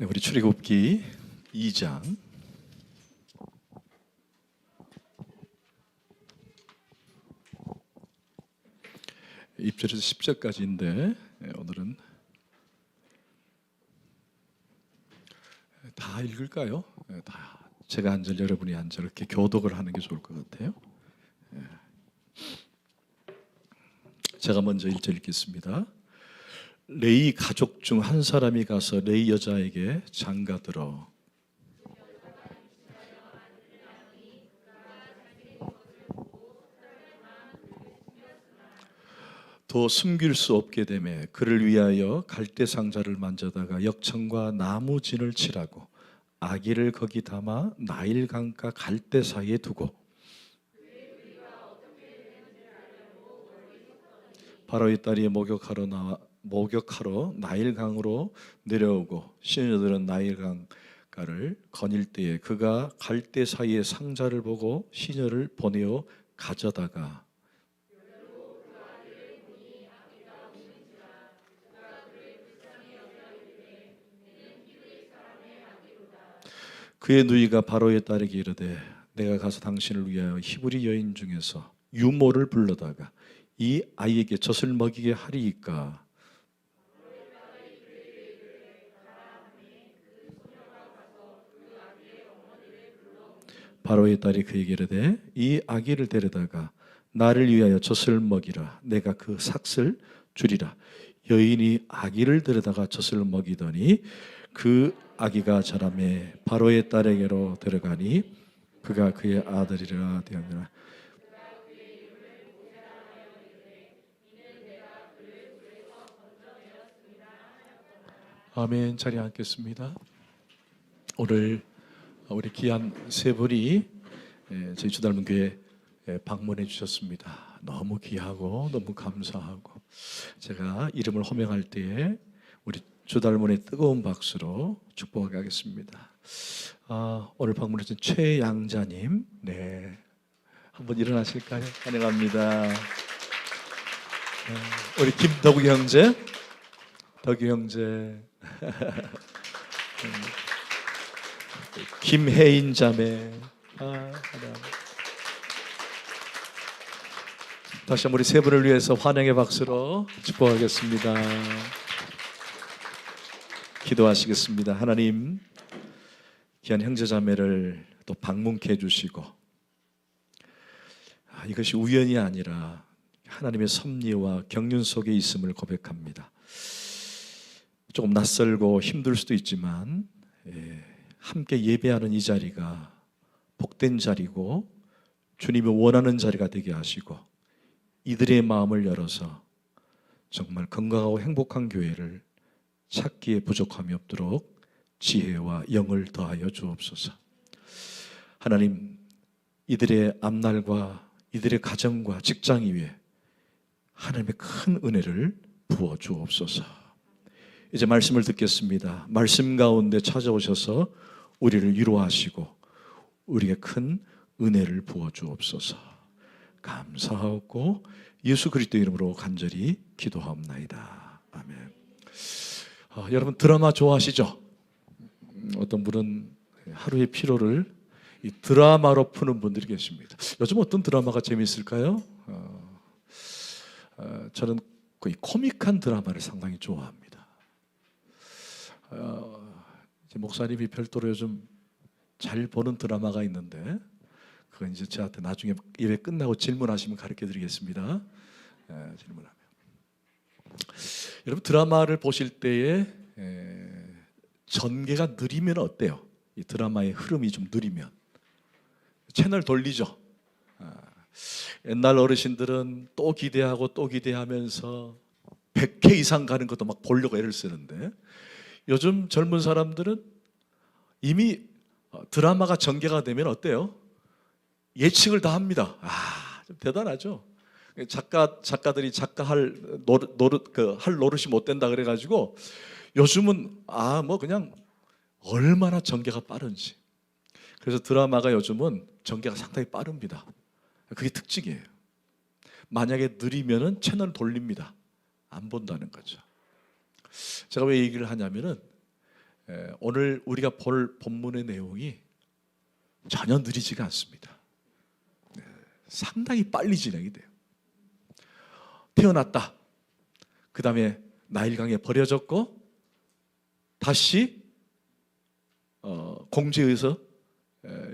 우리 출애굽기 2장 1절에서 10절까지인데 오늘은 다 읽을까요? 다 제가 한 절 여러분이 한 절 이렇게 교독을 하는 게 좋을 것 같아요. 제가 먼저 1절 읽겠습니다. 레위 가족 중 한 사람이 가서 레위 여자에게 장가들어 더 숨길 수 없게 되매 그를 위하여 갈대 상자를 만져다가 역청과 나무 진을 칠하고 아기를 거기 담아 나일 강가 갈대 사이에 두고 바로의 딸이 목욕하러 나일 강으로 내려오고 시녀들은 나일 강가를 거닐 때에 그가 갈대 사이에 상자를 보고 시녀를 보내어 가져다가 그의 누이가 바로의 딸에게 이르되 내가 가서 당신을 위하여 히브리 여인 중에서 유모를 불러다가 이 아이에게 젖을 먹이게 하리이까. 바로의 딸이 그에게 이르되 이 아기를 데려다가 나를 위하여 젖을 먹이라. 내가 그 삭을 주리라. 여인이 아기를 데려다가 젖을 먹이더니 그 아기가 자라매 바로의 딸에게로 데려가니 그가 그의 아들이라 되었느라. 아멘. 자리에 앉겠습니다. 오늘 우리 귀한 세 분이 저희 주닮은 교회 방문해 주셨습니다. 너무 귀하고 너무 감사하고 제가 이름을 호명할 때에 우리 주닮은의 뜨거운 박수로 축복하겠습니다. 오늘 방문해 주신 최양자님, 네, 한번 일어나실까요? 환영합니다. 우리 김덕우 형제, 덕우 형제, 김혜인 자매, 다시 한번 우리 세 분을 위해서 환영의 박수로 축복하겠습니다. 기도하시겠습니다. 하나님, 귀한 형제 자매를 또 방문케 해주시고 이것이 우연이 아니라 하나님의 섭리와 경륜 속에 있음을 고백합니다. 조금 낯설고 힘들 수도 있지만 함께 예배하는 이 자리가 복된 자리고 주님이 원하는 자리가 되게 하시고 이들의 마음을 열어서 정말 건강하고 행복한 교회를 찾기에 부족함이 없도록 지혜와 영을 더하여 주옵소서. 하나님, 이들의 앞날과 이들의 가정과 직장 위에 하나님의 큰 은혜를 부어 주옵소서. 이제 말씀을 듣겠습니다. 말씀 가운데 찾아오셔서 우리를 위로하시고 우리에게 큰 은혜를 부어 주옵소서. 감사하고 예수 그리스도 이름으로 간절히 기도하옵나이다. 아멘. 여러분 드라마 좋아하시죠? 어떤 분은 하루의 피로를 이 드라마로 푸는 분들이 계십니다. 요즘 어떤 드라마가 재미있을까요? 저는 거의 코믹한 드라마를 상당히 좋아합니다. 목사님이 별도로 요즘 잘 보는 드라마가 있는데 그건 이제 저한테 나중에 예배 끝나고 질문하시면 가르쳐 드리겠습니다. 질문하면 여러분 드라마를 보실 때에 전개가 느리면 어때요? 이 드라마의 흐름이 좀 느리면 채널 돌리죠. 옛날 어르신들은 또 기대하고 또 기대하면서 100회 이상 가는 것도 막 보려고 애를 쓰는데 요즘 젊은 사람들은 이미 드라마가 전개가 되면 어때요? 예측을 다 합니다. 좀 대단하죠. 작가들이 할 노릇이 못 된다 그래가지고 요즘은 그냥 얼마나 전개가 빠른지. 그래서 드라마가 요즘은 전개가 상당히 빠릅니다. 그게 특징이에요. 만약에 느리면은 채널 돌립니다. 안 본다는 거죠. 제가 왜 얘기를 하냐면은 오늘 우리가 볼 본문의 내용이 전혀 느리지가 않습니다. 상당히 빨리 진행이 돼요. 태어났다. 그 다음에 나일강에 버려졌고 다시 공주에 의해서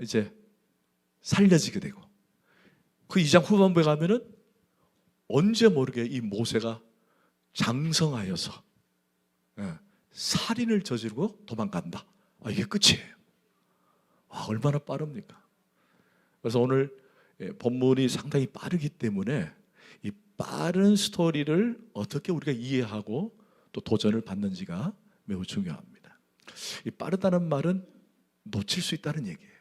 이제 살려지게 되고 그 2장 후반부에 가면은 언제 모르게 이 모세가 장성하여서 살인을 저지르고 도망간다. 이게 끝이에요. 얼마나 빠릅니까? 그래서 오늘 본문이 상당히 빠르기 때문에 이 빠른 스토리를 어떻게 우리가 이해하고 또 도전을 받는지가 매우 중요합니다. 이 빠르다는 말은 놓칠 수 있다는 얘기예요.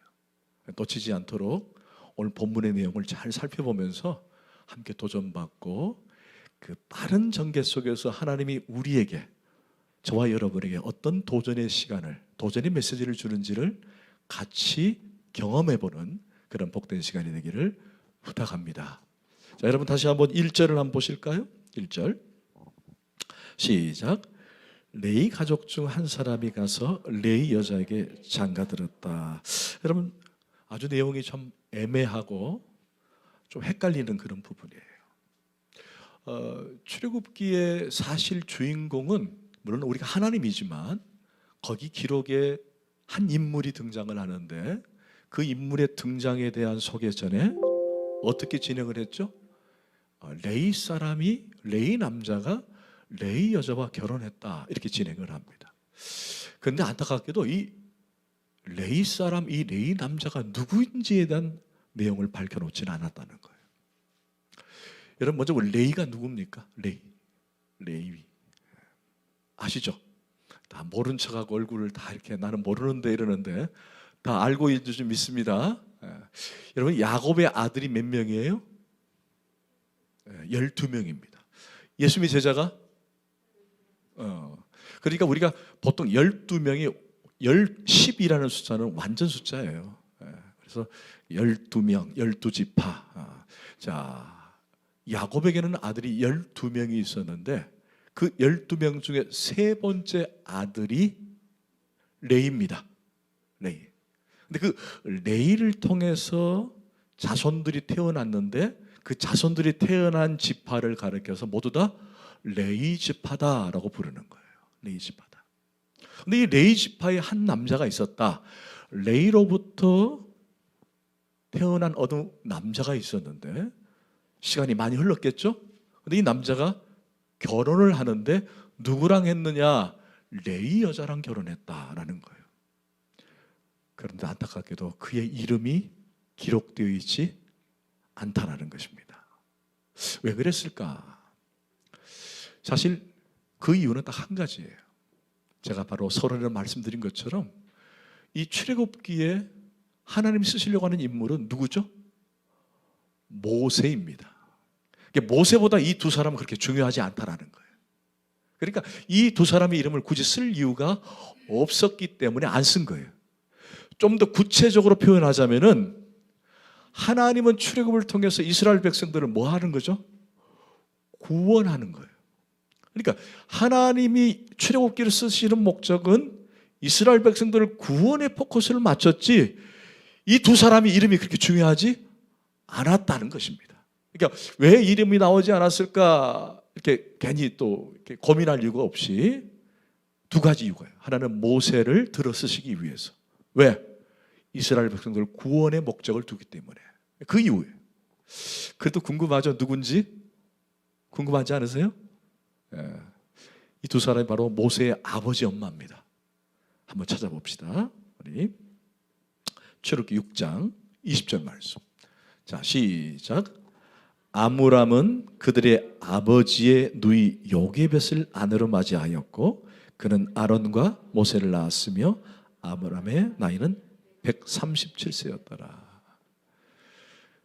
놓치지 않도록 오늘 본문의 내용을 잘 살펴보면서 함께 도전받고 그 빠른 전개 속에서 하나님이 우리에게 저와 여러분에게 어떤 도전의 시간을, 도전의 메시지를 주는지를 같이 경험해보는 그런 복된 시간이 되기를 부탁합니다. 자, 여러분 다시 한번 1절을 한번 보실까요? 1절 시작. 레위 가족 중 한 사람이 가서 레위 여자에게 장가들었다. 여러분 아주 내용이 좀 애매하고 좀 헷갈리는 그런 부분이에요. 출애굽기의 사실 주인공은 물론 우리가 하나님이지만 거기 기록에 한 인물이 등장을 하는데 그 인물의 등장에 대한 소개 전에 어떻게 진행을 했죠? 레위 사람이, 레위 남자가 레위 여자와 결혼했다 이렇게 진행을 합니다. 그런데 안타깝게도 이 레위 사람, 이 레위 남자가 누구인지에 대한 내용을 밝혀놓지는 않았다는 거예요. 여러분 먼저 레위가 누굽니까? 레위 아시죠? 다 모른 척하고 얼굴을 다 이렇게 나는 모르는데 이러는데 다 알고 있는 줄 믿습니다. 여러분 야곱의 아들이 몇 명이에요? 12명입니다. 예수님의 제자가 그러니까 우리가 보통 12명이 10이라는 숫자는 완전 숫자예요. 그래서 12명, 12지파. 자, 야곱에게는 아들이 12명이 있었는데 그 12명 중에 세 번째 아들이 레위입니다. 레위. 근데 그 레위를 통해서 자손들이 태어났는데 그 자손들이 태어난 지파를 가리켜서 모두 다 레위 지파다라고 부르는 거예요. 레위 지파다. 근데 이 레위 지파에 한 남자가 있었다. 레위로부터 태어난 어느 남자가 있었는데 시간이 많이 흘렀겠죠? 근데 이 남자가 결혼을 하는데 누구랑 했느냐? 레위 여자랑 결혼했다라는 거예요. 그런데 안타깝게도 그의 이름이 기록되어 있지 않다라는 것입니다. 왜 그랬을까? 사실 그 이유는 딱 한 가지예요. 제가 바로 서론에 말씀드린 것처럼 이 출애굽기에 하나님이 쓰시려고 하는 인물은 누구죠? 모세입니다. 모세보다 이 두 사람은 그렇게 중요하지 않다라는 거예요. 그러니까 이 두 사람의 이름을 굳이 쓸 이유가 없었기 때문에 안 쓴 거예요. 좀 더 구체적으로 표현하자면은 하나님은 출애굽을 통해서 이스라엘 백성들을 뭐 하는 거죠? 구원하는 거예요. 그러니까 하나님이 출애굽기를 쓰시는 목적은 이스라엘 백성들을 구원에 포커스를 맞췄지 이 두 사람의 이름이 그렇게 중요하지 않았다는 것입니다. 그러니까 왜 이름이 나오지 않았을까 이렇게 괜히 또 이렇게 고민할 이유가 없이 두 가지 이유가요. 하나는 모세를 들어 쓰시기 위해서. 왜? 이스라엘 백성들 구원의 목적을 두기 때문에. 그 이유예요. 그래도 궁금하죠? 누군지? 궁금하지 않으세요? 이 두 사람이 바로 모세의 아버지 엄마입니다. 한번 찾아봅시다. 우리 출애굽기 6장 20절 말씀. 자, 시작. 아므람은 그들의 아버지의 누이 요게벳을 아내로 맞이하였고 그는 아론과 모세를 낳았으며 아므람의 나이는 137세였더라.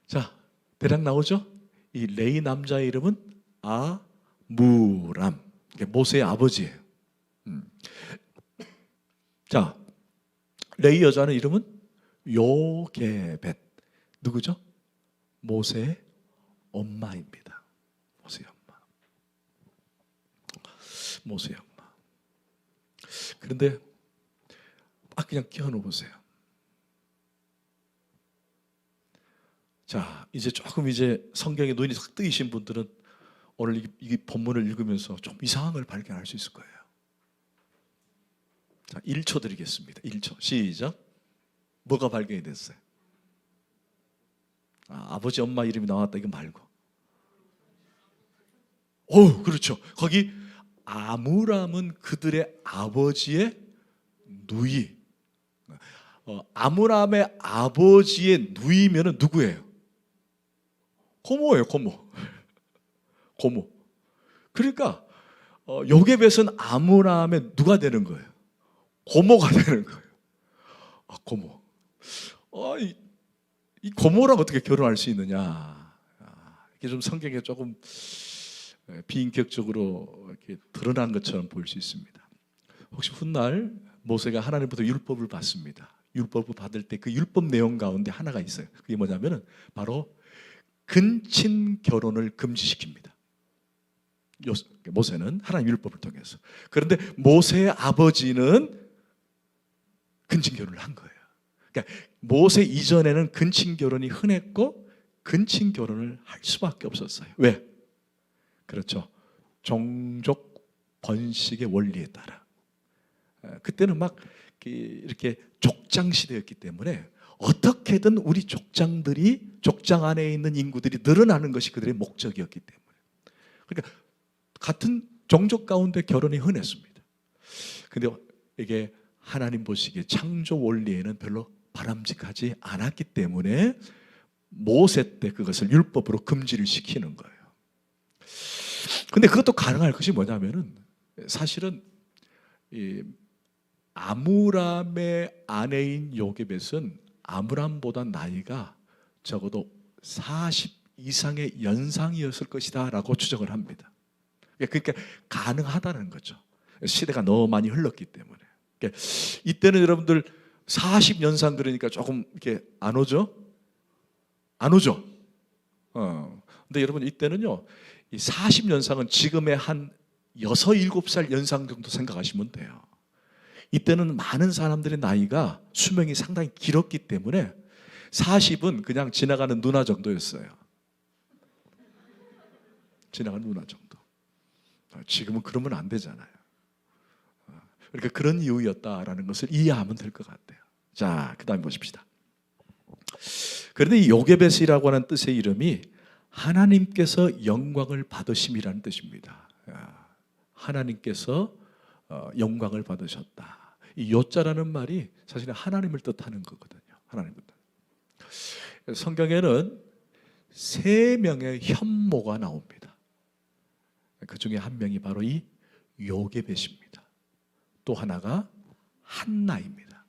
자, 대략 나오죠? 이 레위 남자의 이름은 아므람. 모세의 아버지예요. 자, 레위 여자는 이름은 요게벳. 누구죠? 모세의 엄마입니다. 모세의 엄마. 모세의 엄마. 그런데 그냥 끼워놓으세요. 자, 이제 조금 성경에 눈이 싹 뜨이신 분들은 오늘 이 본문을 읽으면서 좀 이상한 걸 발견할 수 있을 거예요. 자, 1초 드리겠습니다. 1초. 시작. 뭐가 발견이 됐어요? 아버지 엄마 이름이 나왔다 이거 말고. 그렇죠. 거기 아므람은 그들의 아버지의 누이. 아므람의 아버지의 누이면은 누구예요? 고모예요, 고모. 고모. 그러니까 요게벳은 아므람의 누가 되는 거예요? 고모가 되는 거예요. 고모. 이 고모랑 어떻게 결혼할 수 있느냐? 이게 좀 성경에 조금 비인격적으로 이렇게 드러난 것처럼 보일 수 있습니다. 혹시 훗날 모세가 하나님부터 율법을 받습니다. 율법을 받을 때 그 율법 내용 가운데 하나가 있어요. 그게 뭐냐면은 바로 근친 결혼을 금지시킵니다. 모세는 하나님 율법을 통해서. 그런데 모세의 아버지는 근친 결혼을 한 거예요. 그러니까 모세 이전에는 근친 결혼이 흔했고 근친 결혼을 할 수밖에 없었어요. 왜? 그렇죠. 종족 번식의 원리에 따라. 그때는 막 이렇게 족장 시대였기 때문에 어떻게든 우리 족장 안에 있는 인구들이 늘어나는 것이 그들의 목적이었기 때문에. 그러니까 같은 종족 가운데 결혼이 흔했습니다. 근데 이게 하나님 보시기에 창조 원리에는 별로 바람직하지 않았기 때문에 모세 때 그것을 율법으로 금지를 시키는 거예요. 근데 그것도 가능할 것이 뭐냐면은 사실은 이 아므람의 아내인 요게벳은 아므람보다 나이가 적어도 40 이상의 연상이었을 것이다 라고 추정을 합니다. 그러니까 가능하다는 거죠. 시대가 너무 많이 흘렀기 때문에. 그러니까 이때는 여러분들 40연상 그러니까 조금 이렇게 안 오죠? 안 오죠? 근데 여러분 이때는요, 이 40연상은 지금의 한 6, 7살 연상 정도 생각하시면 돼요. 이때는 많은 사람들의 나이가 수명이 상당히 길었기 때문에 40은 그냥 지나가는 누나 정도였어요. 지나가는 누나 정도. 지금은 그러면 안 되잖아요. 그러니까 그런 이유였다라는 것을 이해하면 될 것 같아요. 자, 그 다음에 보십시다. 그런데 이 요게벳이라고 하는 뜻의 이름이 하나님께서 영광을 받으심이라는 뜻입니다. 하나님께서 영광을 받으셨다. 이 요자라는 말이 사실은 하나님을 뜻하는 거거든요. 하나님을 뜻. 성경에는 3명의 현모가 나옵니다. 그 중에 한 명이 바로 이 요게벳입니다. 또 하나가 한나입니다.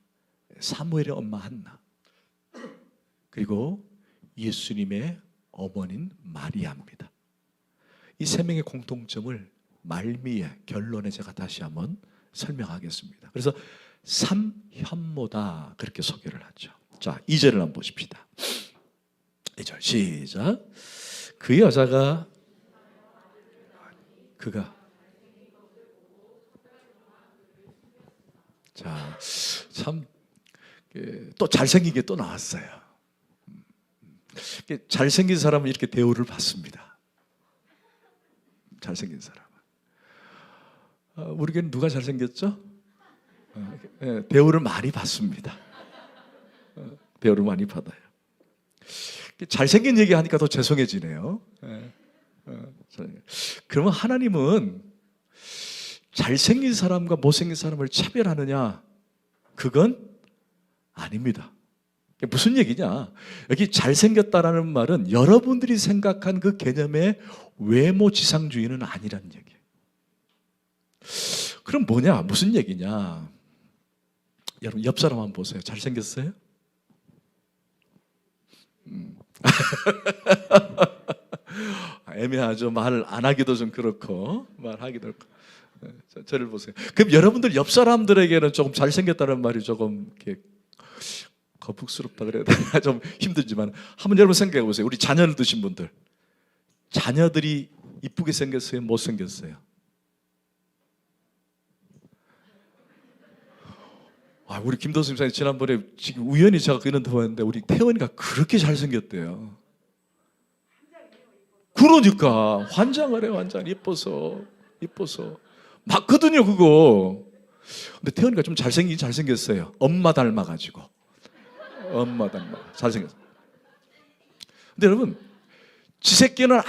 사무엘의 엄마 한나. 그리고 예수님의 어머니인 마리아입니다. 이 3명의 공통점을 말미에 결론에 제가 다시 한번 설명하겠습니다. 그래서 삼현모다 그렇게 소개를 하죠. 자, 2절을 한번 보십시다. 2절 시작. 그 여자가 자, 참 또 잘생긴 게 또 나왔어요. 잘생긴 사람은 이렇게 대우를 받습니다. 잘생긴 사람은. 우리 교회는 누가 잘생겼죠? 대우를 많이 받습니다. 대우를 많이 받아요. 잘생긴 얘기하니까 더 죄송해지네요. 그러면 하나님은 잘생긴 사람과 못생긴 사람을 차별하느냐? 그건 아닙니다. 무슨 얘기냐? 여기 잘생겼다라는 말은 여러분들이 생각한 그 개념의 외모 지상주의는 아니라는 얘기예요. 그럼 뭐냐? 무슨 얘기냐? 여러분 옆 사람 한번 보세요. 잘생겼어요? 애매하죠. 말을 안 하기도 좀 그렇고 말하기도 그렇고. 저를 보세요. 그럼 여러분들 옆 사람들에게는 조금 잘생겼다는 말이 조금 이렇게 거북스럽다 그래야 되나 좀 힘들지만 한번 여러분 생각해 보세요. 우리 자녀를 두신 분들, 자녀들이 이쁘게 생겼어요? 못생겼어요? 우리 김도수 집사님 지난번에 지금 우연히 제가 그 인터뷰 했는데 우리 태원이가 그렇게 잘생겼대요. 그러니까 환장을 해요. 환장. 이뻐서 맞거든요 그거. 근데 태원이가 좀 잘생겼어요. 엄마 닮아가지고. 엄마 닮아 잘생겼어. 근데 여러분 지 새끼는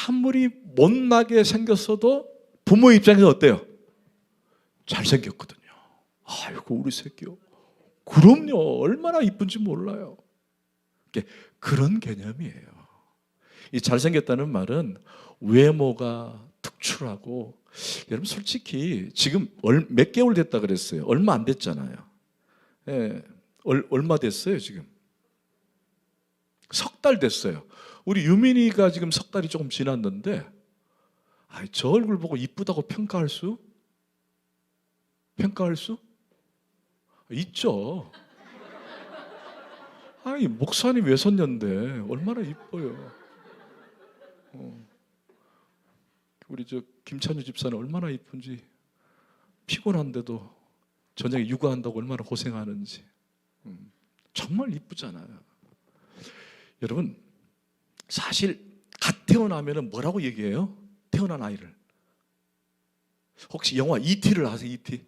아무리 못나게 생겼어도 부모 입장에서 어때요? 잘생겼거든요. 아이고 우리 새끼요. 그럼요. 얼마나 이쁜지 몰라요. 그런 개념이에요. 이 잘생겼다는 말은 외모가 특출하고, 여러분 솔직히 지금 몇 개월 됐다 그랬어요? 얼마 안 됐잖아요. 예, 얼마 됐어요 지금? 석 달 됐어요. 우리 유민이가 지금 석 달이 조금 지났는데, 저 얼굴 보고 이쁘다고 평가할 수 있죠. 목사님 외손녀인데 얼마나 이뻐요. 우리 저 김찬유 집사는 얼마나 이쁜지, 피곤한데도 저녁에 육아한다고 얼마나 고생하는지. 정말 이쁘잖아요. 여러분 사실 갓 태어나면 뭐라고 얘기해요? 태어난 아이를. 혹시 영화 E.T.를 아세요? E.T.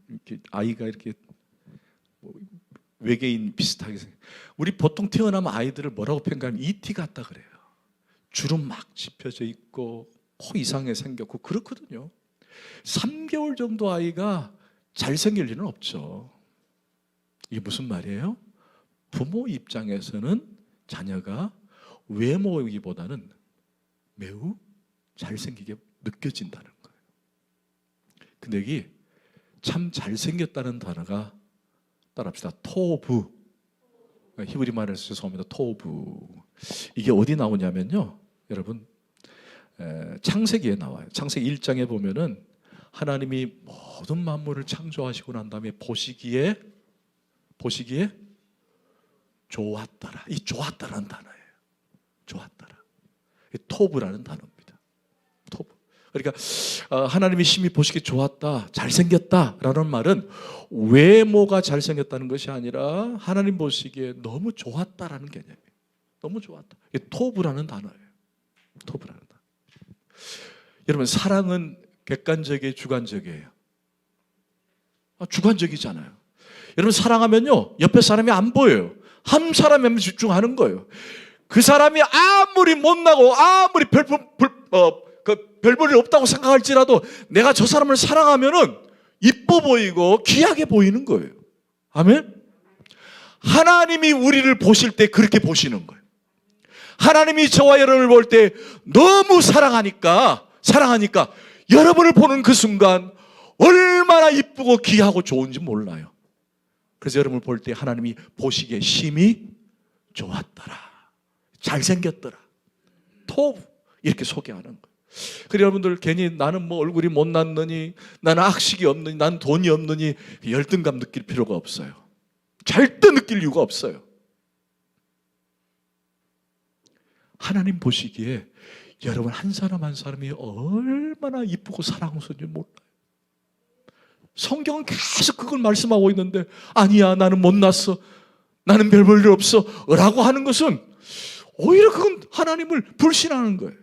이렇게 아이가 이렇게 외계인 비슷하게 생겨. 우리 보통 태어나면 아이들을 뭐라고 평가하면 E.T. 같다 그래요. 주름 막 짚혀져 있고 코 이상하게 생겼고 그렇거든요. 3개월 정도 아이가 잘생길 일은 없죠. 이게 무슨 말이에요? 부모 입장에서는 자녀가 외모이기보다는 매우 잘생기게 느껴진다는 거예요. 근데 여기 참 잘생겼다는 단어가, 따라합시다. 토부. 히브리 말에서 죄송합니다. 토부. 이게 어디 나오냐면요, 여러분 창세기에 나와요. 창세기 1장에 보면은 하나님이 모든 만물을 창조하시고 난 다음에 보시기에 좋았더라. 이 좋았다라는 단어예요. 좋았더라. 토부라는 단어입니다. 토부. 그러니까 하나님이 심히 보시기에 좋았다, 잘생겼다라는 말은 외모가 잘생겼다는 것이 아니라 하나님 보시기에 너무 좋았다라는 개념이에요. 너무 좋았다. 이게 토부라는 단어예요. 토부라는 단어. 여러분 사랑은 객관적이에요, 주관적이에요? 주관적이잖아요. 여러분 사랑하면요 옆에 사람이 안 보여요. 한 사람에만 집중하는 거예요. 그 사람이 아무리 못나고 아무리 별볼일 없다고 생각할지라도 내가 저 사람을 사랑하면은 이뻐 보이고 귀하게 보이는 거예요. 아멘? 하나님이 우리를 보실 때 그렇게 보시는 거예요. 하나님이 저와 여러분을 볼 때 너무 사랑하니까 여러분을 보는 그 순간 얼마나 이쁘고 귀하고 좋은지 몰라요. 그래서 여러분을 볼 때 하나님이 보시기에 심히 좋았더라, 잘생겼더라, 토부, 이렇게 소개하는 거예요. 그래서 여러분들 괜히 나는 뭐 얼굴이 못났느니, 나는 악식이 없느니, 나는 돈이 없느니 열등감 느낄 필요가 없어요. 절대 느낄 이유가 없어요. 하나님 보시기에 여러분 한 사람 한 사람이 얼마나 이쁘고 사랑스러운지 몰라요. 성경은 계속 그걸 말씀하고 있는데, 아니야 나는 못났어, 나는 별 볼 일 없어 라고 하는 것은 오히려 그건 하나님을 불신하는 거예요.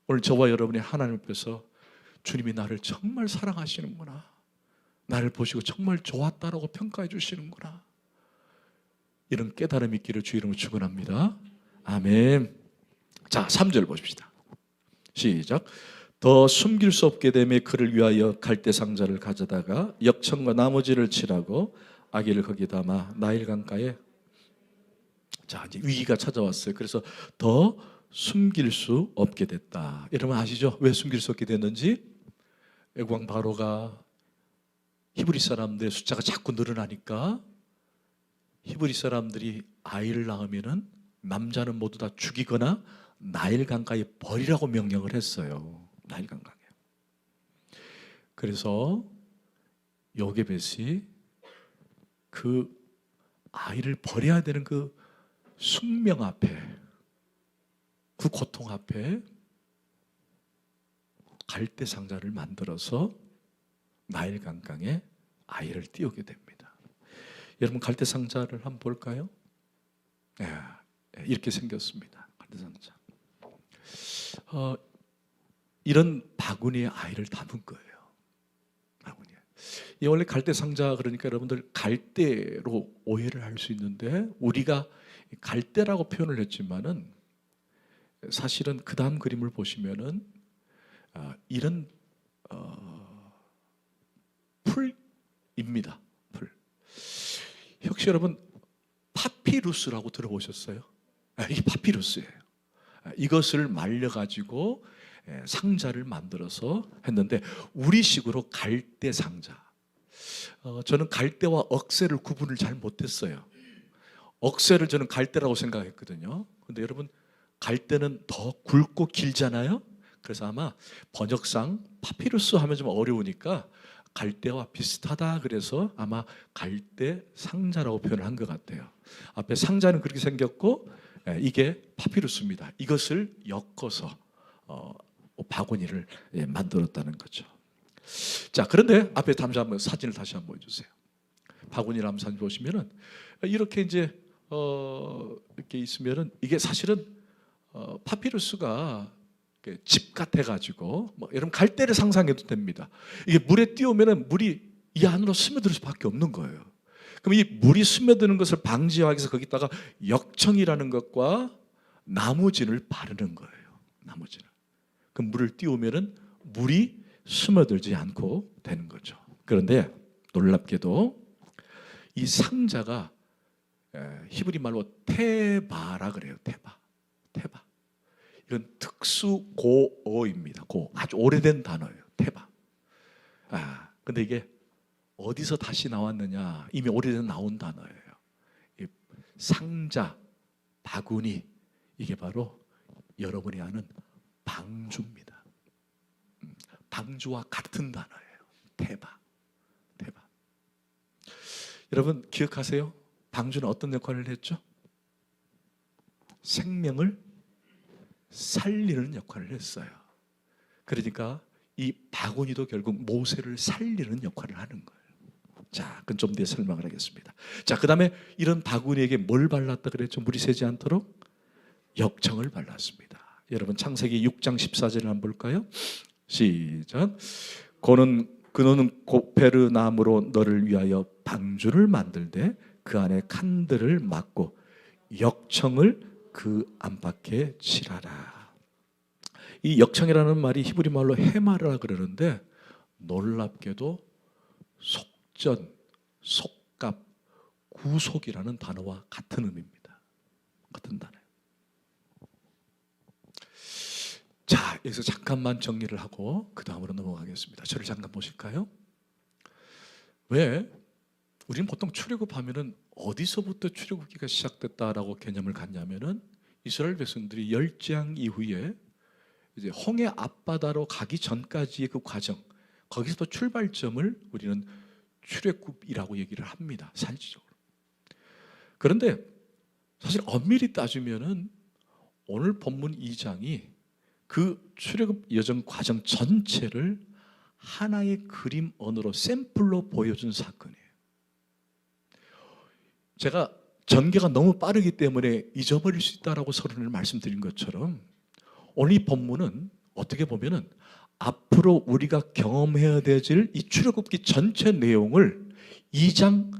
오늘 저와 여러분이 하나님 앞에서 주님이 나를 정말 사랑하시는구나, 나를 보시고 정말 좋았다라고 평가해 주시는구나, 이런 깨달음이 있기를 주 이름으로 축원합니다. 아멘. 자 3절 보십시다. 시작. 더 숨길 수 없게 되매 그를 위하여 갈대 상자를 가져다가 역청과 나머지를 칠하고 아기를 거기 담아 나일 강가에. 자 이제 위기가 찾아왔어요. 그래서 더 숨길 수 없게 됐다. 여러분 아시죠? 왜 숨길 수 없게 됐는지? 애국왕 바로가 히브리 사람들의 숫자가 자꾸 늘어나니까 히브리 사람들이 아이를 낳으면은 남자는 모두 다 죽이거나 나일 강가에 버리라고 명령을 했어요. 나일 강가에. 그래서 요게벳이 그 아이를 버려야 되는 그 숙명 앞에, 그 고통 앞에 갈대 상자를 만들어서 나일 강강에 아이를 띄우게 됩니다. 여러분 갈대상자를 한번 볼까요? 이렇게 생겼습니다. 갈대상자. 이런 바구니에 아이를 담은 거예요. 바구니에. 이 원래 갈대상자 그러니까 여러분들 갈대로 오해를 할 수 있는데 우리가 갈대라고 표현을 했지만은 사실은 그 다음 그림을 보시면은 이런 풀입니다. 풀. 혹시 여러분 파피루스라고 들어보셨어요? 이게 파피루스예요. 이것을 말려가지고 상자를 만들어서 했는데 우리식으로 갈대 상자. 저는 갈대와 억새를 구분을 잘 못했어요. 억새를 저는 갈대라고 생각했거든요. 근데 여러분 갈대는 더 굵고 길잖아요. 그래서 아마 번역상 파피루스 하면 좀 어려우니까 갈대와 비슷하다 그래서 아마 갈대 상자라고 표현을 한 것 같아요. 앞에 상자는 그렇게 생겼고 이게 파피루스입니다. 이것을 엮어서 바구니를 만들었다는 거죠. 자, 그런데 앞에 잠시 한번 사진을 다시 한번 보여주세요. 바구니를 한번 사진 보시면은 이렇게 이제 이렇게 있으면은 이게 사실은 파피루스가 집 같아가지고 여러분 갈대를 상상해도 됩니다. 이게 물에 띄우면은 물이 이 안으로 스며들 수밖에 없는 거예요. 그럼 이 물이 스며드는 것을 방지하기 위해서 거기다가 역청이라는 것과 나무진을 바르는 거예요. 나무진을. 그럼 물을 띄우면은 물이 스며들지 않고 되는 거죠. 그런데 놀랍게도 이 상자가 히브리 말로 테바라 그래요. 테바. 이건 특수 고어입니다. 아주 오래된 단어예요. 테바. 근데 이게 어디서 다시 나왔느냐? 이미 오래전 나온 단어예요. 이 상자, 바구니 이게 바로 여러분이 아는 방주입니다. 방주와 같은 단어예요. 테바. 여러분 기억하세요? 방주는 어떤 역할을 했죠? 생명을 살리는 역할을 했어요. 그러니까 이 바구니도 결국 모세를 살리는 역할을 하는 거예요. 자, 그건 좀 뒤에 설명을 하겠습니다. 자, 그 다음에 이런 바구니에게 뭘 발랐다 그랬죠? 물이 새지 않도록 역청을 발랐습니다. 여러분 창세기 6장 14절을 한번 볼까요? 시작. 그노는 고페르 나무로 너를 위하여 방주를 만들되 그 안에 칸들을 막고 역청을 그 안팎에 칠하라. 이 역청이라는 말이 히브리 말로 해마라 그러는데 놀랍게도 속전, 속갑, 구속이라는 단어와 같은 의미입니다. 같은 단어예요. 자, 여기서 잠깐만 정리를 하고 그 다음으로 넘어가겠습니다. 저를 잠깐 보실까요? 왜? 우리는 보통 출애굽하면은 어디서부터 출애굽기가 시작됐다라고 개념을 갖냐면은 이스라엘 백성들이 열장 이후에 이제 홍해 앞바다로 가기 전까지의 그 과정, 거기서부터 출발점을 우리는 출애굽이라고 얘기를 합니다. 사실적으로. 그런데 사실 엄밀히 따지면은 오늘 본문 2장이 그 출애굽 여정 과정 전체를 하나의 그림 언어로 샘플로 보여준 사건이에요. 제가 전개가 너무 빠르기 때문에 잊어버릴 수 있다라고 서론을 말씀드린 것처럼 오늘 이 본문은 어떻게 보면은 앞으로 우리가 경험해야 될 이 출애굽기 전체 내용을 2장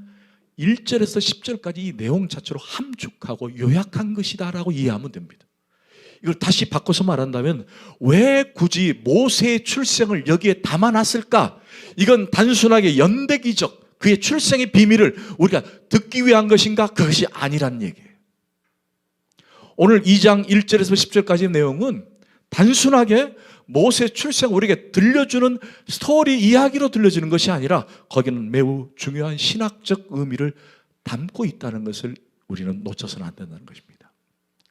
1절에서 10절까지 이 내용 자체로 함축하고 요약한 것이다라고 이해하면 됩니다. 이걸 다시 바꿔서 말한다면 왜 굳이 모세의 출생을 여기에 담아놨을까? 이건 단순하게 연대기적 그의 출생의 비밀을 우리가 듣기 위한 것인가? 그것이 아니란 얘기예요. 오늘 2장 1절에서 10절까지의 내용은 단순하게 모세의 출생을 우리에게 들려주는 스토리 이야기로 들려주는 것이 아니라 거기는 매우 중요한 신학적 의미를 담고 있다는 것을 우리는 놓쳐서는 안 된다는 것입니다.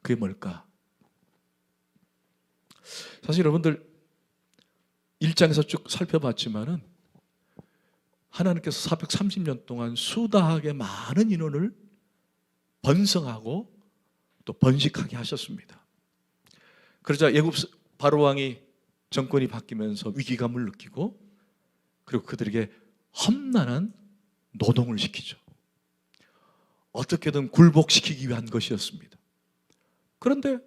그게 뭘까? 사실 여러분들 1장에서 쭉 살펴봤지만은 하나님께서 430년 동안 수다하게 많은 인원을 번성하고 또 번식하게 하셨습니다. 그러자 애굽 바로 왕이 정권이 바뀌면서 위기감을 느끼고 그리고 그들에게 험난한 노동을 시키죠. 어떻게든 굴복시키기 위한 것이었습니다. 그런데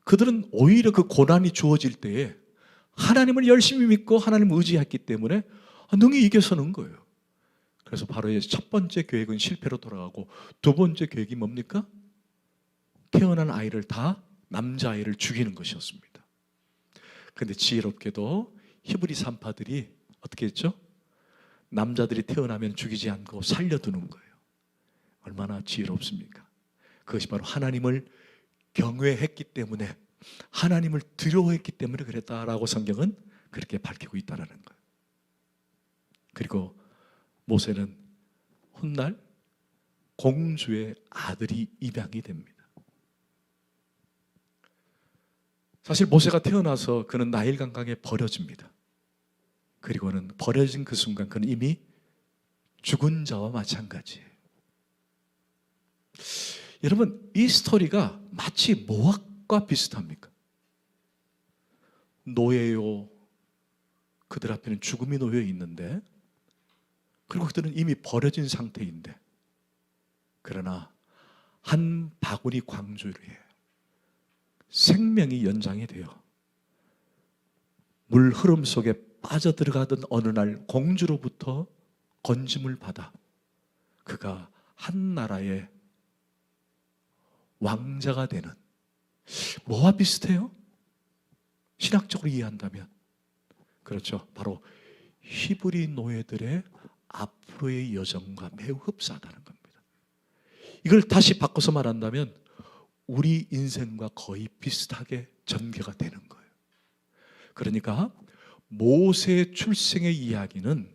그들은 오히려 그 고난이 주어질 때에 하나님을 열심히 믿고 하나님을 의지했기 때문에 능히 이겨서는 거예요. 그래서 바로의 첫 번째 계획은 실패로 돌아가고, 두 번째 계획이 뭡니까? 태어난 아이를 다, 남자아이를 죽이는 것이었습니다. 그런데 지혜롭게도 히브리 산파들이 어떻게 했죠? 남자들이 태어나면 죽이지 않고 살려두는 거예요. 얼마나 지혜롭습니까? 그것이 바로 하나님을 경외했기 때문에, 하나님을 두려워했기 때문에 그랬다라고 성경은 그렇게 밝히고 있다는 거예요. 그리고 모세는 훗날 공주의 아들이 입양이 됩니다. 사실 모세가 태어나서 그는 나일강 강에 버려집니다. 그리고는 버려진 그 순간 그는 이미 죽은 자와 마찬가지예요. 여러분, 이 스토리가 마치 모압과 비슷합니까? 노예요. 그들 앞에는 죽음이 놓여 있는데, 그리고 그들은 이미 버려진 상태인데, 그러나 한 바구니 광주에 생명이 연장이 되어 물 흐름 속에 빠져들어가던 어느 날 공주로부터 건짐을 받아 그가 한 나라의 왕자가 되는, 뭐와 비슷해요? 신학적으로 이해한다면 그렇죠. 바로 히브리 노예들의 앞으로의 여정과 매우 흡사하다는 겁니다. 이걸 다시 바꿔서 말한다면 우리 인생과 거의 비슷하게 전개가 되는 거예요. 그러니까 모세 출생의 이야기는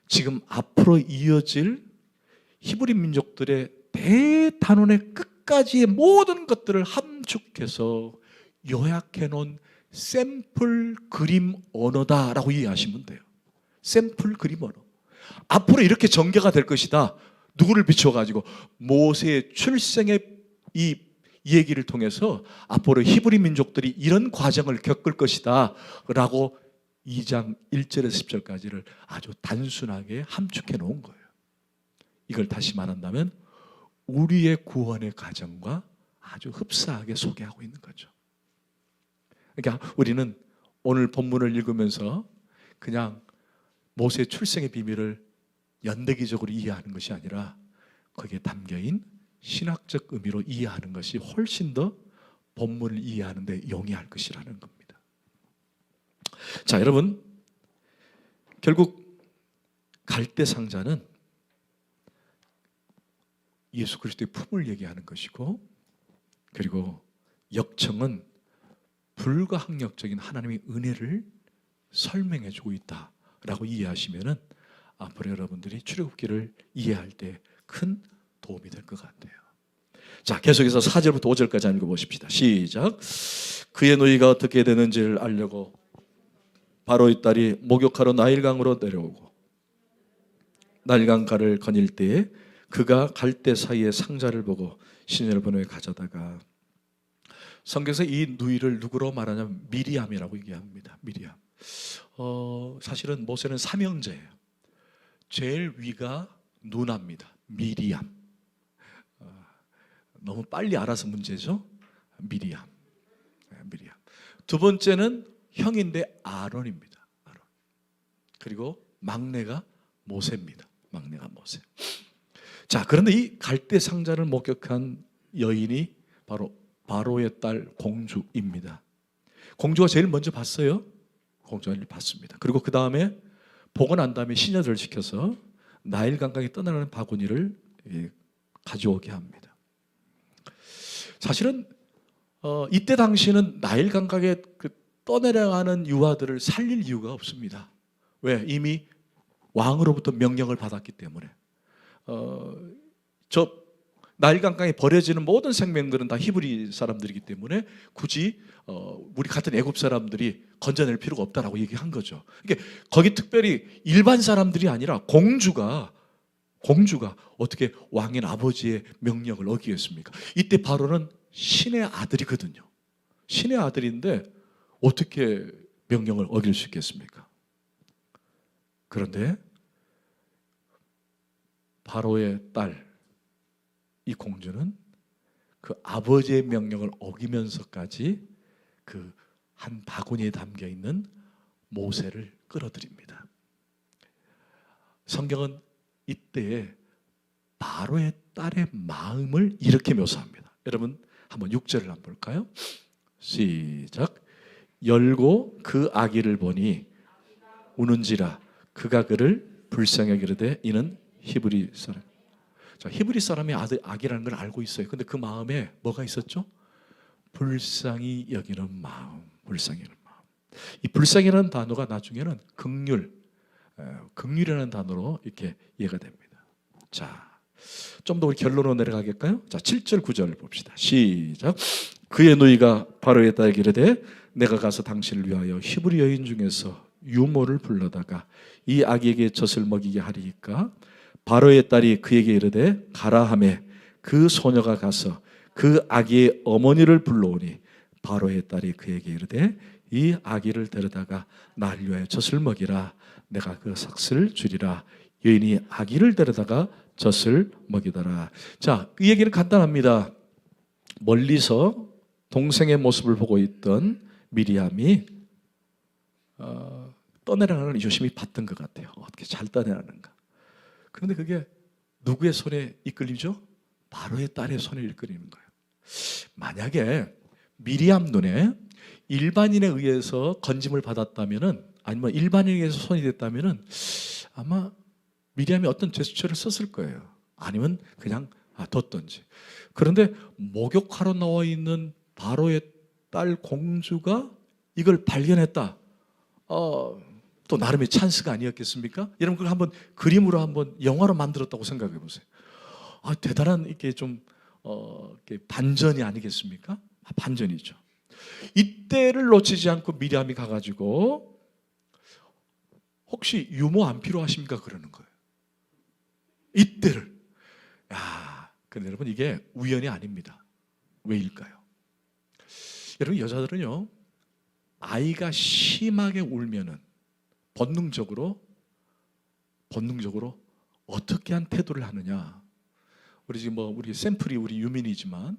지금 앞으로 이어질 히브리 민족들의 대단원의 끝까지의 모든 것들을 함축해서 요약해 놓은 샘플 그림 언어다라고 이해하시면 돼요. 샘플 그림 언어. 앞으로 이렇게 전개가 될 것이다. 누구를 비춰가지고 모세의 출생의 이 얘기를 통해서 앞으로 히브리 민족들이 이런 과정을 겪을 것이다 라고 2장 1절에서 10절까지를 아주 단순하게 함축해 놓은 거예요. 이걸 다시 말한다면 우리의 구원의 과정과 아주 흡사하게 소개하고 있는 거죠. 그러니까 우리는 오늘 본문을 읽으면서 그냥 모세의 출생의 비밀을 연대기적으로 이해하는 것이 아니라 거기에 담겨있는 신학적 의미로 이해하는 것이 훨씬 더 본문을 이해하는 데 용이할 것이라는 겁니다. 자, 여러분, 결국 갈대 상자는 예수 그리스도의 품을 얘기하는 것이고, 그리고 역청은 불가항력적인 하나님의 은혜를 설명해 주고 있다라고 이해하시면은 앞으로 여러분들이 출애굽기를 이해할 때 큰 도움이 될 것 같아요. 자, 계속해서 4절부터 5절까지 읽어보십시다. 시작. 그의 누이가 어떻게 되는지를 알려고 바로의 딸이 목욕하러 나일강으로 내려오고 나일강가를 거닐 때에 그가 갈대 사이에 상자를 보고 시내를 가져다가, 성경에서 이 누이를 누구로 말하냐면 미리암이라고 얘기합니다. 미리암. 사실은 모세는 삼형제예요. 제일 위가 누나입니다. 미리암. 너무 빨리 알아서 문제죠. 미리암. 미리암. 두 번째는 형인데 아론입니다. 아론. 그리고 막내가 모세입니다. 막내가 모세. 자, 그런데 이 갈대 상자를 목격한 여인이 바로 바로의 딸 공주입니다. 공주가 제일 먼저 봤어요. 공주가 봤습니다. 그리고 그 다음에 보고 난 다음에 시녀들을 시켜서 나일강강에 떠나는 바구니를 가져오게 합니다. 사실은 이때 당시는 나일강강에 떠내려가는 유아들을 살릴 이유가 없습니다. 왜? 이미 왕으로부터 명령을 받았기 때문에. 저 나일강강에 버려지는 모든 생명들은 다 히브리 사람들이기 때문에 굳이 우리 같은 애굽 사람들이 건져낼 필요가 없다라고 얘기한 거죠. 이게 거기 특별히 일반 사람들이 아니라 공주가 어떻게 왕인 아버지의 명령을 어기겠습니까? 이때 바로는 신의 아들이거든요. 신의 아들인데 어떻게 명령을 어길 수 있겠습니까? 그런데 바로의 딸, 이 공주는 그 아버지의 명령을 어기면서까지 그 한 바구니에 담겨 있는 모세를 끌어들입니다. 성경은 이때에 바로의 딸의 마음을 이렇게 묘사합니다. 여러분 한번 6절을 한번 볼까요? 시작. 열고 그 아기를 보니 우는지라 그가 그를 불쌍히 여기되 이는 히브리 사람. 자, 히브리 사람이 아기라는 걸 알고 있어요. 근데 그 마음에 뭐가 있었죠? 불쌍히 여기는 마음. 불쌍히 여기는 마음. 이 불쌍이라는 단어가 나중에는 긍휼이라는 단어로 이렇게 이해가 됩니다. 자, 좀 더 우리 결론으로 내려가겠까요? 자, 7절 9절 봅시다. 시작. 그의 누이가 바로의 딸에게 이르되 내가 가서 당신을 위하여 히브리 여인 중에서 유모를 불러다가 이 아기에게 젖을 먹이게 하리이까. 바로의 딸이 그에게 이르되 가라 하매 그 소녀가 가서 그 아기의 어머니를 불러오니 바로의 딸이 그에게 이르되 이 아기를 데려다가 나를 위하여 젖을 먹이라. 내가 그 삭슬을 주리라. 여인이 아기를 데려다가 젖을 먹이더라. 자, 이 얘기는 간단합니다. 멀리서 동생의 모습을 보고 있던 미리암이 떠내려가는 걸 유심히 봤던 것 같아요. 어떻게 잘 떠내려가는가. 그런데 그게 누구의 손에 이끌리죠? 바로의 딸의 손에 이끌리는 거예요. 만약에 미리암 눈에 일반인에 의해서 건짐을 받았다면은, 아니면 일반인에 의해서 손이 됐다면은 아마 미리암이 어떤 제스처를 썼을 거예요. 아니면 그냥 뒀던지. 그런데 목욕하러 나와 있는 바로의 딸 공주가 이걸 발견했다. 또 나름의 찬스가 아니었겠습니까? 여러분 그걸 한번 그림으로 한번 영화로 만들었다고 생각해 보세요. 대단한 이렇게 좀 이렇게 반전이 아니겠습니까? 반전이죠. 이때를 놓치지 않고 미리암이 가가지고 혹시 유모 안 필요하십니까? 그러는 거예요. 이때를. 근데 여러분 이게 우연이 아닙니다. 왜일까요? 여러분 여자들은요, 아이가 심하게 울면은 본능적으로 어떻게 한 태도를 하느냐. 우리 지금 우리 샘플이 우리 유민이지만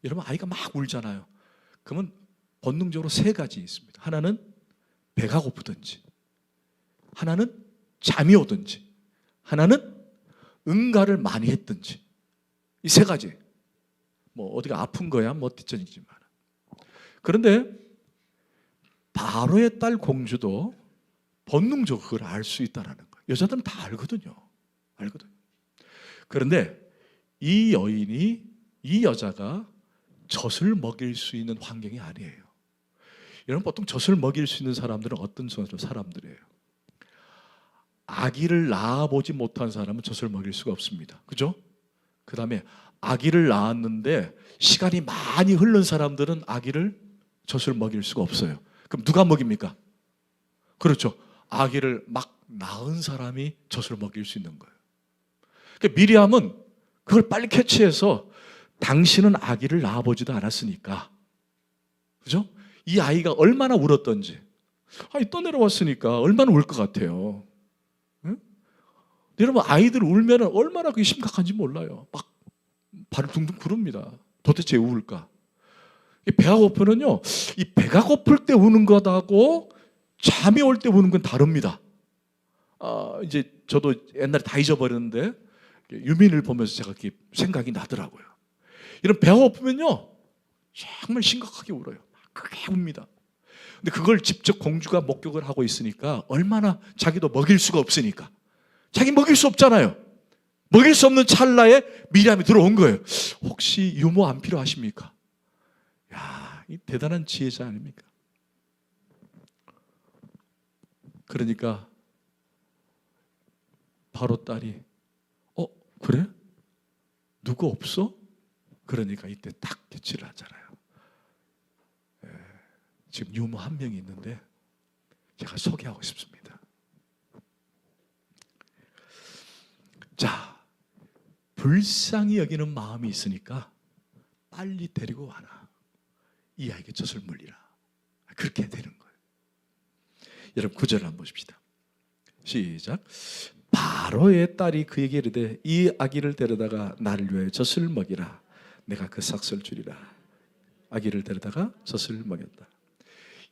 여러분 아이가 막 울잖아요. 그러면 본능적으로 세 가지 있습니다. 하나는 배가 고프든지, 하나는 잠이 오든지, 하나는 응가를 많이 했든지. 이 세 가지. 어디가 아픈 거야 뒷전이지만. 그런데 바로의 딸 공주도 본능적으로 그걸 알 수 있다는 거예요. 여자들은 다 알거든요. 그런데 이 여자가 젖을 먹일 수 있는 환경이 아니에요. 여러분 보통 젖을 먹일 수 있는 사람들은 어떤 사람들이에요? 아기를 낳아보지 못한 사람은 젖을 먹일 수가 없습니다. 그죠? 그 다음에 아기를 낳았는데 시간이 많이 흐른 사람들은 아기를 젖을 먹일 수가 없어요. 그럼 누가 먹입니까? 그렇죠. 아기를 막 낳은 사람이 젖을 먹일 수 있는 거예요. 그러니까 미리암은 그걸 빨리 캐치해서 당신은 아기를 낳아보지도 않았으니까, 그죠? 이 아이가 얼마나 울었던지, 떠내려왔으니까 얼마나 울 것 같아요. 응? 여러분 아이들 울면 얼마나 그게 심각한지 몰라요. 막 발을 둥둥 구릅니다. 도대체 왜 울까? 배가 고프면요, 이 배가 고플 때 우는 것하고 잠이 올 때 우는 건 다릅니다. 이제 저도 옛날에 다 잊어버렸는데 유민을 보면서 제가 이렇게 생각이 나더라고요. 이런 배가 고프면요 정말 심각하게 울어요. 크게 웁니다. 근데 그걸 직접 공주가 목격을 하고 있으니까 얼마나, 자기도 먹일 수가 없으니까, 자기 먹일 수 없잖아요. 먹일 수 없는 찰나에 미리암이 들어온 거예요. 혹시 유모 안 필요하십니까? 이 대단한 지혜자 아닙니까? 그러니까 바로 딸이 그래? 누구 없어? 그러니까 이때 딱 캐치를 하잖아요. 지금 유모 한 명이 있는데 제가 소개하고 싶습니다. 자, 불쌍히 여기는 마음이 있으니까 빨리 데리고 와라. 이 아이에게 젖을 물리라. 그렇게 되는 거예요. 여러분 9절을 한번 보십시다. 시작. 바로의 딸이 그에게 이르되 이 아기를 데려다가 나를 위하여 젖을 먹이라. 내가 그 삭슬 주리라. 아기를 데려다가 젖을 먹였다.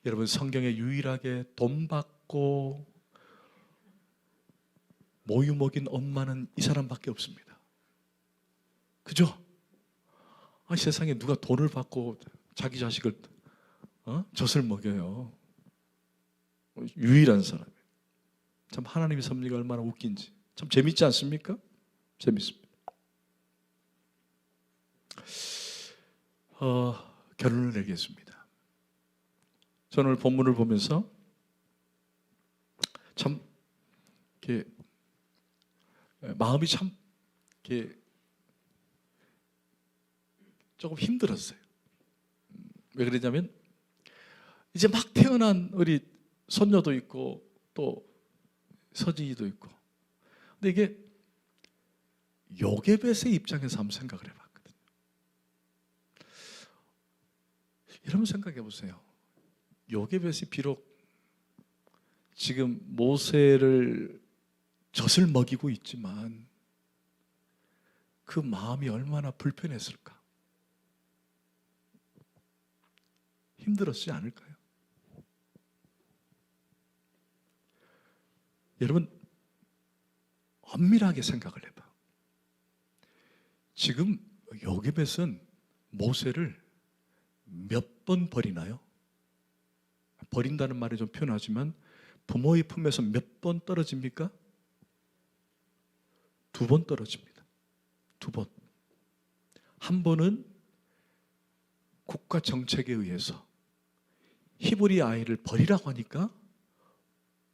여러분, 성경에 유일하게 돈 받고 모유 먹인 엄마는 이 사람밖에 없습니다. 그죠? 세상에 누가 돈을 받고 자기 자식을 젖을 먹여요. 유일한 사람이에요. 참 하나님의 섭리가 얼마나 웃긴지 참 재밌지 않습니까? 재밌습니다. 결론을 내리겠습니다. 저는 오늘 본문을 보면서 참 이렇게 마음이 참 이렇게 조금 힘들었어요. 왜 그러냐면 이제 막 태어난 우리 손녀도 있고 또 서진이도 있고, 근데 이게 요게벳의 입장에서 한번 생각을 해봤거든요. 여러분 생각해 보세요. 요게벳이 비록 지금 모세를 젖을 먹이고 있지만 그 마음이 얼마나 불편했을까? 힘들었지 않을까요? 여러분, 엄밀하게 생각을 해봐. 지금 요게벳은 모세를 몇 번 버리나요? 버린다는 말이 좀 표현하지만 부모의 품에서 몇 번 떨어집니까? 2번 떨어집니다. 2번. 한 번은 국가 정책에 의해서 히브리 아이를 버리라고 하니까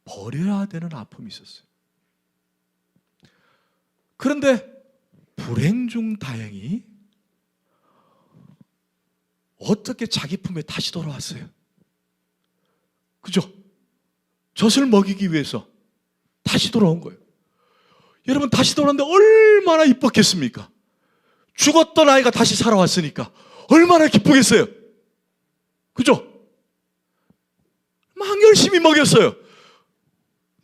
버려야 되는 아픔이 있었어요. 그런데 불행 중 다행히 어떻게 자기 품에 다시 돌아왔어요? 그죠? 젖을 먹이기 위해서 다시 돌아온 거예요. 여러분, 다시 돌아왔는데 얼마나 이뻤겠습니까? 죽었던 아이가 다시 살아왔으니까 얼마나 기쁘겠어요? 그죠? 막 열심히 먹였어요.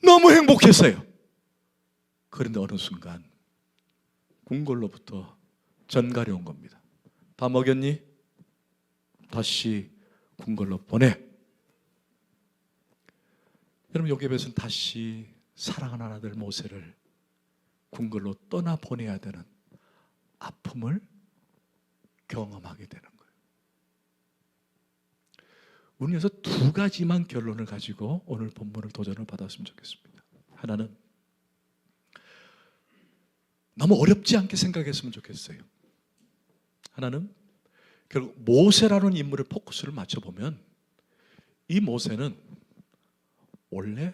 너무 행복했어요. 그런데 어느 순간 궁궐로부터 전갈이 온 겁니다. 다 먹였니? 다시 궁궐로 보내. 여러분, 요게벳은 다시 사랑하는 아들 모세를 궁궐로 떠나 보내야 되는 아픔을 경험하게 되는 거예요. 우리는 그래서 2가지만 결론을 가지고 오늘 본문을 도전을 받았으면 좋겠습니다. 하나는 너무 어렵지 않게 생각했으면 좋겠어요. 하나는 결국 모세라는 인물의 포커스를 맞춰보면 이 모세는 원래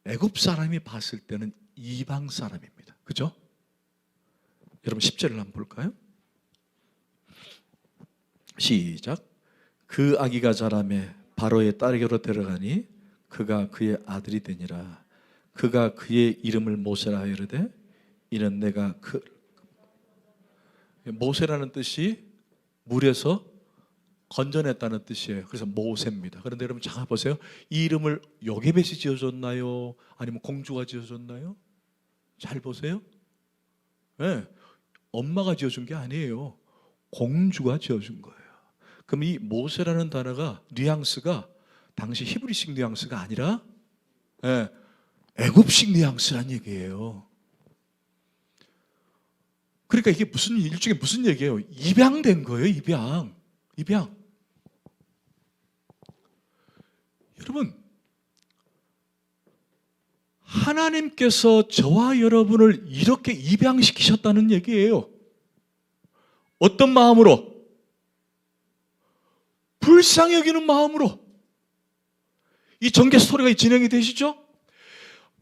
애굽 사람이 봤을 때는 이방 사람입니다. 그죠? 여러분 10절을 한번 볼까요? 시작. 그 아기가 자라매 바로의 딸에게로 데려가니 그가 그의 아들이 되니라. 그가 그의 이름을 모세라 이르되 이는 내가 모세라는 뜻이 물에서 건져냈다는 뜻이에요. 그래서 모세입니다. 그런데 여러분 잘 보세요. 이 이름을 요게벳이 지어줬나요? 아니면 공주가 지어줬나요? 잘 보세요. 네. 엄마가 지어준 게 아니에요. 공주가 지어준 거예요. 그럼 이 모세라는 단어가 뉘앙스가 당시 히브리식 뉘앙스가 아니라 애굽식 뉘앙스란 얘기예요. 그러니까 이게 일종의 무슨 얘기예요? 입양된 거예요. 입양. 여러분, 하나님께서 저와 여러분을 이렇게 입양시키셨다는 얘기예요. 어떤 마음으로? 불쌍히 여기는 마음으로. 이 전개 스토리가 진행이 되시죠?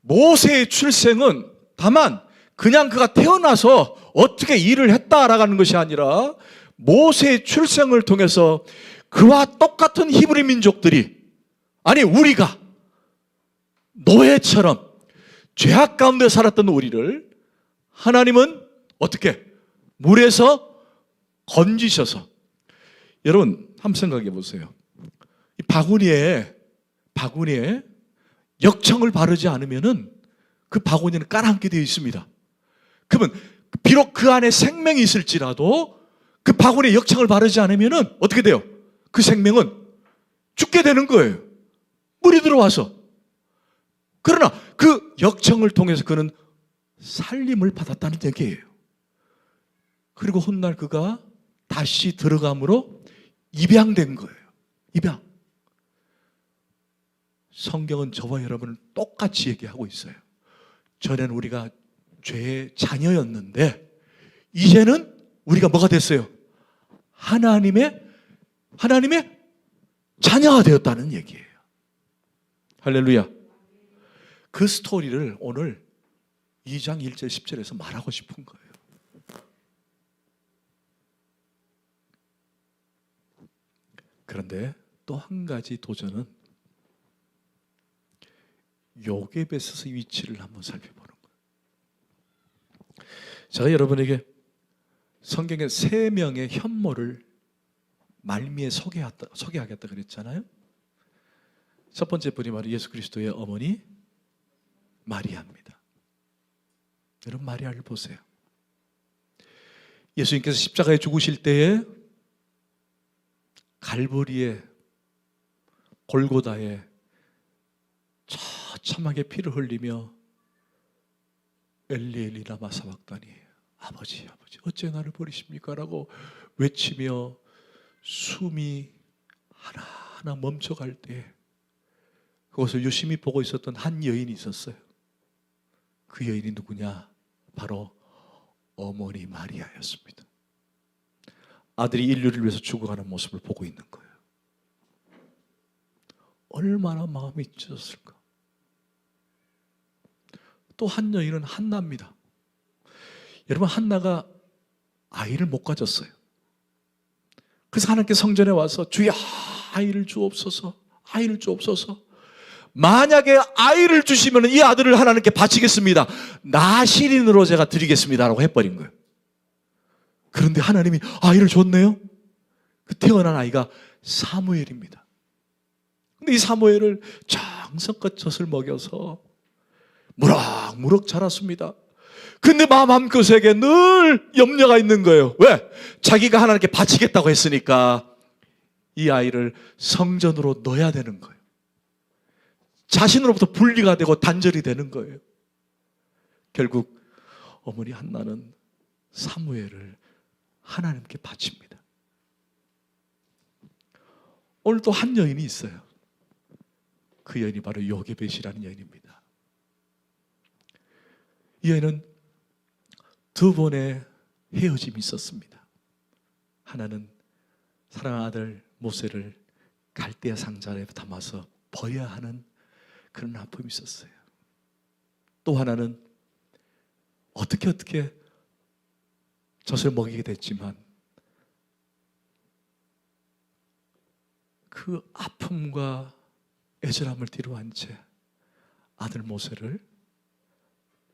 모세의 출생은 다만 그냥 그가 태어나서 어떻게 일을 했다라고 하는 것이 아니라 모세의 출생을 통해서 그와 똑같은 히브리 민족들이, 아니 우리가 노예처럼 죄악 가운데 살았던 우리를 하나님은 어떻게 물에서 건지셔서, 여러분 한번 생각해 보세요. 이 바구니에 역청을 바르지 않으면은 그 바구니는 깔아앉게 되어 있습니다. 그러면 비록 그 안에 생명이 있을지라도 그 바구니에 역청을 바르지 않으면은 어떻게 돼요? 그 생명은 죽게 되는 거예요. 물이 들어와서. 그러나 그 역청을 통해서 그는 살림을 받았다는 얘기예요. 그리고 훗날 그가 다시 들어감으로 입양된 거예요. 입양. 성경은 저와 여러분을 똑같이 얘기하고 있어요. 전에는 우리가 죄의 자녀였는데 이제는 우리가 뭐가 됐어요? 하나님의 자녀가 되었다는 얘기예요. 할렐루야. 그 스토리를 오늘 2장 1절 10절에서 말하고 싶은 거예요. 그런데 또 한 가지 도전은 요게벳의 위치를 한번 살펴보는 거예요. 제가 여러분에게 성경의 3명의 현모를 말미에 소개하겠다 그랬잖아요. 첫 번째 분이 바로 예수 그리스도의 어머니 마리아입니다. 여러분 마리아를 보세요. 예수님께서 십자가에 죽으실 때에 갈보리에 골고다에 처참하게 피를 흘리며 엘리 엘리 라마 사박다니 아버지 어째 나를 버리십니까? 라고 외치며 숨이 하나하나 멈춰갈 때 그것을 유심히 보고 있었던 한 여인이 있었어요. 그 여인이 누구냐? 바로 어머니 마리아였습니다. 아들이 인류를 위해서 죽어가는 모습을 보고 있는 거예요. 얼마나 마음이 찢었을까? 또 한 여인은 한나입니다. 여러분 한나가 아이를 못 가졌어요. 그래서 하나님께 성전에 와서 주여 아이를 주옵소서, 아이를 주옵소서. 만약에 아이를 주시면 이 아들을 하나님께 바치겠습니다. 나실인으로 제가 드리겠습니다라고 해버린 거예요. 그런데 하나님이 아이를 줬네요. 그 태어난 아이가 사무엘입니다. 근데 이 사무엘을 정성껏 젖을 먹여서 무럭무럭 자랐습니다. 근데 마음껏에게 늘 염려가 있는 거예요. 왜? 자기가 하나님께 바치겠다고 했으니까 이 아이를 성전으로 넣어야 되는 거예요. 자신으로부터 분리가 되고 단절이 되는 거예요. 결국 어머니 한나는 사무엘을 하나님께 바칩니다. 오늘 또 한 여인이 있어요. 그 여인이 바로 요게벳이라는 여인입니다. 이 여인은 2번의 헤어짐이 있었습니다. 하나는 사랑하는 아들 모세를 갈대아 상자에 담아서 버려야 하는 그런 아픔이 있었어요. 또 하나는 어떻게 젖을 먹이게 됐지만 그 아픔과 애절함을 뒤로한 채 아들 모세를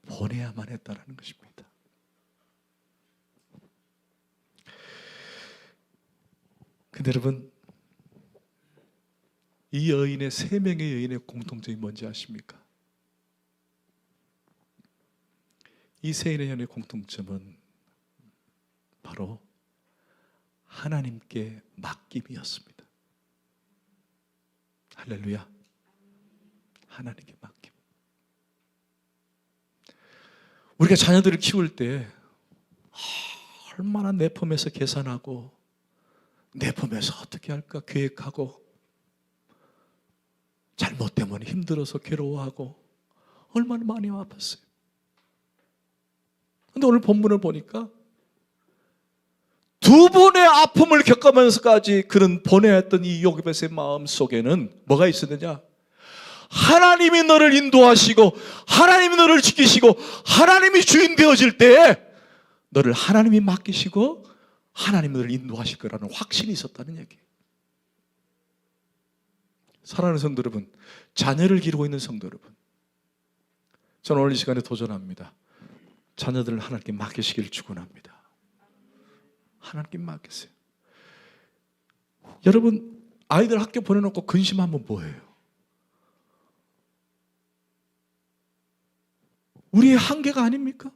보내야만 했다는 것입니다. 근데 여러분 이 여인의 3명의 여인의 공통점이 뭔지 아십니까? 이 3명의 여인의 공통점은 바로 하나님께 맡김이었습니다. 할렐루야. 하나님께 맡김. 우리가 자녀들을 키울 때 얼마나 내 품에서 계산하고 내 품에서 어떻게 할까 계획하고 잘못 때문에 힘들어서 괴로워하고 얼마나 많이 아팠어요. 그런데 오늘 본문을 보니까 2번의 아픔을 겪으면서까지 그는 보내야 했던 이 요게벳의 마음 속에는 뭐가 있었느냐? 하나님이 너를 인도하시고 하나님이 너를 지키시고 하나님이 주인 되어질 때에 너를 하나님이 맡기시고 하나님이 너를 인도하실 거라는 확신이 있었다는 얘기예요. 사랑하는 성도 여러분, 자녀를 기르고 있는 성도 여러분, 저는 오늘 이 시간에 도전합니다. 자녀들을 하나님께 맡기시기를 축원합니다. 하나님께 맡기세요. 여러분 아이들 학교 보내놓고 근심하면 뭐예요? 우리의 한계가 아닙니까?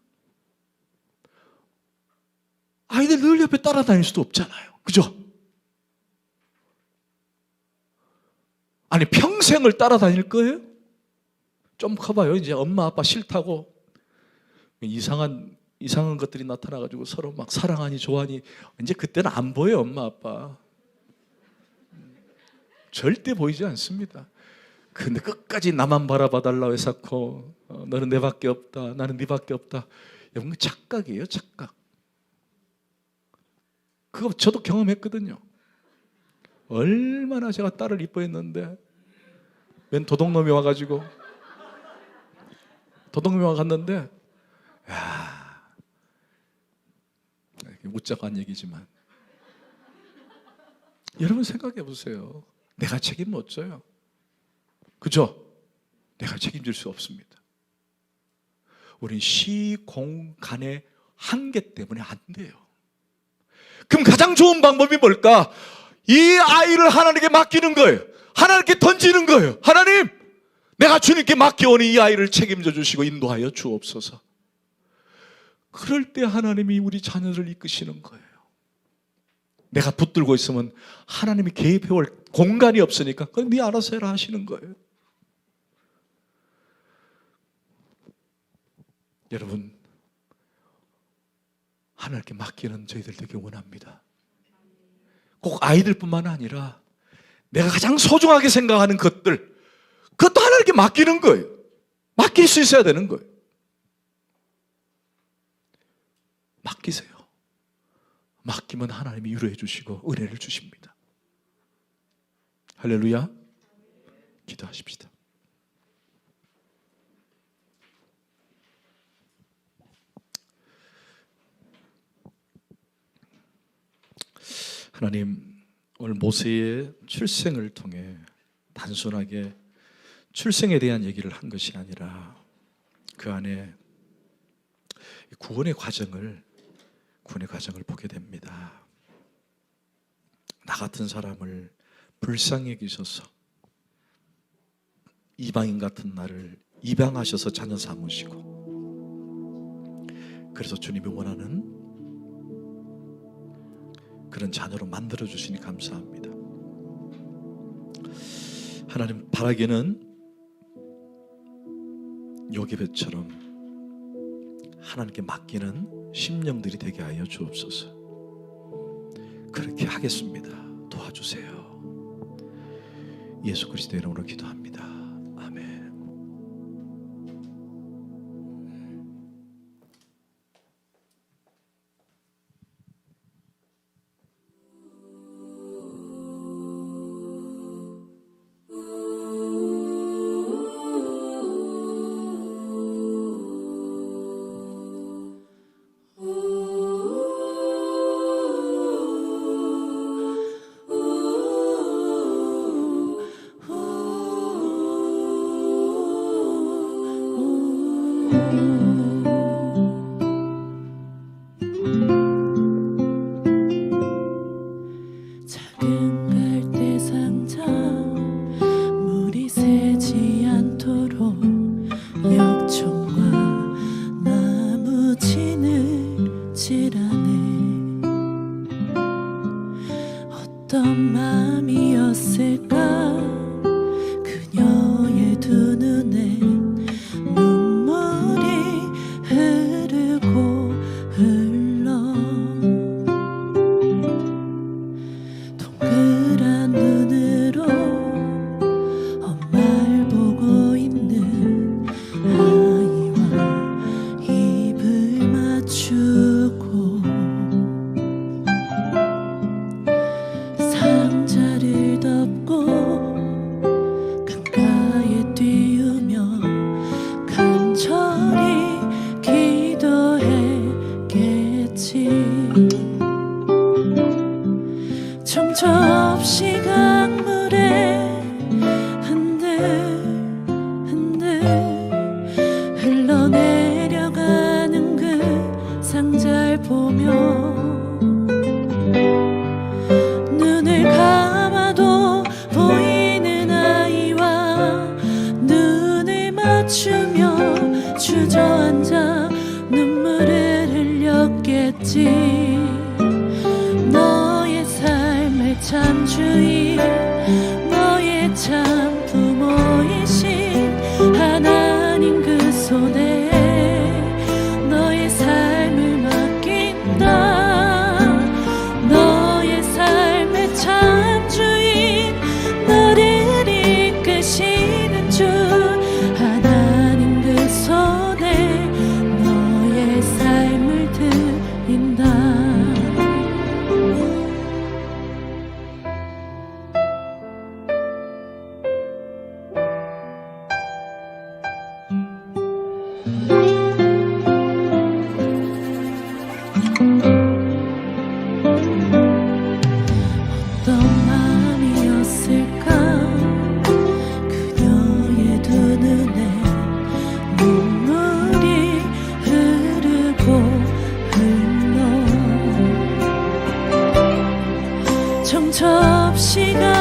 아이들 늘 옆에 따라다닐 수도 없잖아요. 그죠? 아니 평생을 따라다닐 거예요? 좀 커봐요. 이제 엄마 아빠 싫다고 이상한 것들이 나타나가지고 서로 막 사랑하니 좋아하니 이제 그때는 안 보여요. 엄마 아빠 절대 보이지 않습니다. 근데 끝까지 나만 바라봐달라고 해서고 너는 내밖에 없다, 나는 네밖에 없다. 여러분 착각이에요. 착각. 그거 저도 경험했거든요. 얼마나 제가 딸을 이뻐했는데 웬 도둑놈이 와가지고 도둑놈이 와갔는데 야, 웃자고 한 얘기지만 여러분 생각해 보세요. 내가 책임 못 져요. 그죠? 내가 책임질 수 없습니다. 우린 시공간의 한계 때문에 안 돼요. 그럼 가장 좋은 방법이 뭘까? 이 아이를 하나님께 맡기는 거예요. 하나님께 던지는 거예요. 하나님, 내가 주님께 맡겨오니 이 아이를 책임져 주시고 인도하여 주옵소서. 그럴 때 하나님이 우리 자녀를 이끄시는 거예요. 내가 붙들고 있으면 하나님이 개입해올 공간이 없으니까 그럼 네 알아서 해라 하시는 거예요. 여러분, 하나님께 맡기는 저희들 되게 원합니다. 꼭 아이들뿐만 아니라 내가 가장 소중하게 생각하는 것들, 그것도 하나님께 맡기는 거예요. 맡길 수 있어야 되는 거예요. 맡기세요. 맡기면 하나님이 위로해 주시고 은혜를 주십니다. 할렐루야. 기도하십시다. 하나님, 오늘 모세의 출생을 통해 단순하게 출생에 대한 얘기를 한 것이 아니라 그 안에 구원의 과정을 보게 됩니다. 나 같은 사람을 불쌍히 여기셔서 이방인 같은 나를 입양하셔서 자녀 삼으시고, 그래서 주님이 원하는 그런 자녀로 만들어 주시니 감사합니다. 하나님, 바라기는 요기벳처럼 하나님께 맡기는 심령들이 되게 하여 주옵소서. 그렇게 하겠습니다. 도와주세요. 예수 그리스도의 이름으로 기도합니다. 아멘. 작은 갈대 상자 물이 새지 않도록 역청과 나무 진을 칠하네. 어떤 마음이었을까 그녀의 두 눈에 눈물이 흐르고 흘러 동그란 눈으로 엄마를 보고 있는 아이와 입을 맞추고 상자를 덮고 너의 참 주인 너의 참 부모이신 하나님 그 손에 너의 삶을 맡긴다. 너의 삶의 참 주인 너를 이끄시는 주 하나님 그 손에 너의 삶을 드린다. 어떤 마음이었을까 그녀의 두 눈에 눈물이 흐르고 흘러 정처없이가